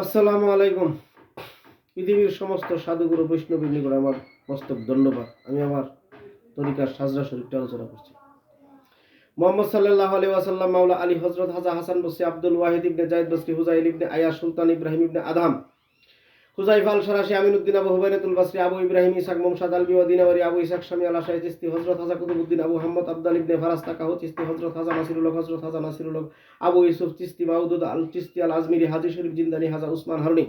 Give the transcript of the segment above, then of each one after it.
আসসালামু আলাইকুম। পৃথিবীর সমস্ত সাধুগুরু বৈষ্ণবী নিকট আমার মস্তক ধন্যবাদ। আমি আমার তরিকার সাজরা শরীফটা আলোচনা করছি। মোহাম্মদ সাল্লাল্লাহু আলাইহি ওয়াসাল্লাম মাওলা আলী হযরত হাজা হাসান বসরি আব্দুল ওয়াহিদ ইবনে জায়েদ বসরি হুজাইল ইবনে আয়াশ সুলতান ইব্রাহিম ইবনে আদহাম হুজাইফা আল শারাশি আমিনুদ্দিন আবু হুবাইরাতুল বসরি আবু ইব্রাহিম ইসহাক মুমশাদ আল বিওয়াদিনাওয়ারি আবু ইসহাক শামী আল আশারি চিশতি হযরত হাজা কুতুবউদ্দিন আবু মুহাম্মদ আবদাল ইবনে ফারাস তাকাহু চিশতি হযরত হাজা নাসিরুল্লাহ আবু ইউসুফ চিশতি মাউদুদ আল চিশতি আল আজমিরি হাজী শরীফ জিন্দানি হাজা উসমান হারুনি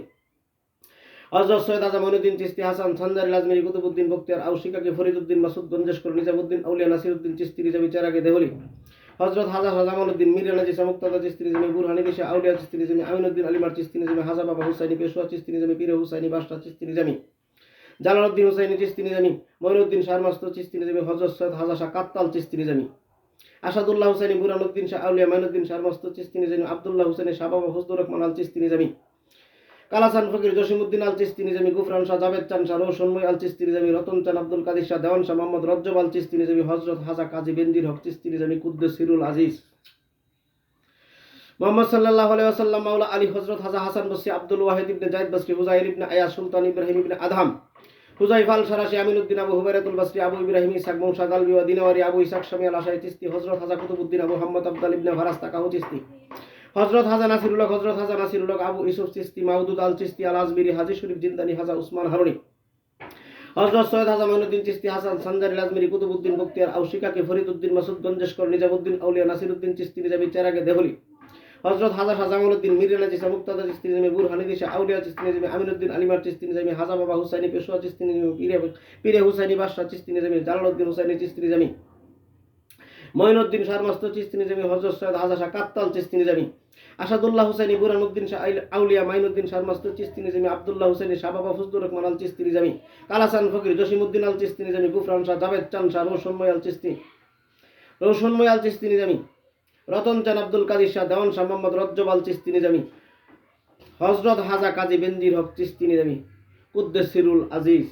হযরত সৈয়দ আজম মঈনুদ্দিন চিশতি হাসান সানজারি আজমিরি কুতুবউদ্দিন বখতিয়ার আউশিকাকে ফরিদউদ্দিন মাসুদ গঞ্জেশকর নিজামউদ্দিন আউলিয়া নাসিরউদ্দিন চিশতি নিজামী চেরাগে দেহলি হযরত হাজা জামালউদ্দিন মীর নাজির মুক্তাদা চিশতি নিজামী বুরহানি দিশা আউলিয়া চিশতি নিজামী আমিনুদ্দিন আলিমার চিশতি নিজামী হাজা বাবা হুসাইনি পেশোয়া চিশতি নিজামী পীর হুসাইনি বাদশাহ চিশতি নিজামী জালালউদ্দিন হুসাইনি চিশতি নিজামী মঈনুদ্দিন শাহমাস্ত চিশতি নিজামী হযরত সৈয়দ হাজা শাহ কাত্তাল চিশতি নিজামী আসাদুল্লাহ হুসাইনি বুরহানুদ্দিন শাহ আউলিয়া মাইনুদ্দিন শাহমাস্ত চিশতি নিজামী আব্দুল্লাহ হুসাইনি শাহ বাবা ফজলুর রহমান আল চিশতি নিজামী কালাসান ফকির জসিমউদ্দিন আল চিশতি নিজামী গুফরান শাহ জাভেদ চান শাহ রোশনময় আল চিশতি নিজামী রতন চান আব্দুল কাদির শাহ দেওয়ান শাহ মোহাম্মদ রজ্জব আল চিশতি নিজামী হযরত হাজা কাজী বেনজির হক চিশতি নিজামী কুদ্দুস সিরুল আজিজ মোহাম্মদ সাল্লাল্লাহু আলাইহি ওয়াসাল্লাম মাওলা আলী হযরত হাজা হাসান বসরি আব্দুল ওয়াহিদ ইবনে জায়েদ বসরি হুজাইল ইবনে আয়াশ সুলতান ইব্রাহিম ইবনে আদহাম হুজাইফা আল শারাশি আমিনুদ্দিন আবু হুবাইরাতুল বসরি আবু ইব্রাহিম ইসহাক মুমশাদ আল বিওয়াদিনাওয়ারি আবু ইসহাক শামী আল আশারি চিশতি হযরত হাজা কুতুবউদ্দিন আবু মুহাম্মদ আবদাল ইবনে ফারাস তাকাহু চিশতি হযরত হাজা নাসিরুল্লাহ আবু ইউসুফ চিশতি মাউদুদ আল চিশতি আল আজমিরি হাজী শরীফ জিন্দানি হাজা উসমান হারুনি হযরত সৈয়দ হাজা মঈনুদ্দিন চিশতি হাসান সানজারি আজমিরি কুতুবউদ্দিন বখতিয়ার আউশিকাকে ফরিদউদ্দিন মাসুদ গঞ্জেশকর নিজামউদ্দিন আউলিয়া নাসিরউদ্দিন চিশতি নিজামী চেরাগে দেহলি হযরত হাজা জামালউদ্দিন মীর নাজির মুক্তাদা চিশতি নিজামী বুরহানি দিশা আউলিয়া চিশতি নিজামী আমিনুদ্দিন আলিমার চিশতি নিজামী হাজা বাবা হুসাইনি পেশোয়া চিশতি নিজামী পীরে হুসাইনি বাদশাহ চিশতি নিজামী জালালউদ্দিন হুসাইনি চিশতি নিজামী মঈনুদ্দিন শাহমাস্ত চিশতি নিজামী হযরত সৈয়দ হাজা শাহ কাত্তাল চিশতি নিজামী আসাদুল্লাহ হুসাইনি বুরহানুদ্দিন শাহ আউলিয়া মাইনুদ্দিন শাহমাস্ত চিশতি নিজামী আব্দুল্লাহ হুসাইনি শাহ বাবা ফজলুর রহমান আল চিশতি নিজামী কালাসান ফকির জসিমউদ্দিন আল চিশতি নিজামী গুফরান শাহ জাভেদ চান শাহ রোশনময় আল চিশতি নিজামী রতন চান আব্দুল কাদির শাহ দেওয়ান শাহ মোহাম্মদ রজ্জব আল চিশতি নিজামী হযরত হাজা কাজী বেনজির হক চিশতি নিজামী কুদ্দুস সিরুল আজিজ।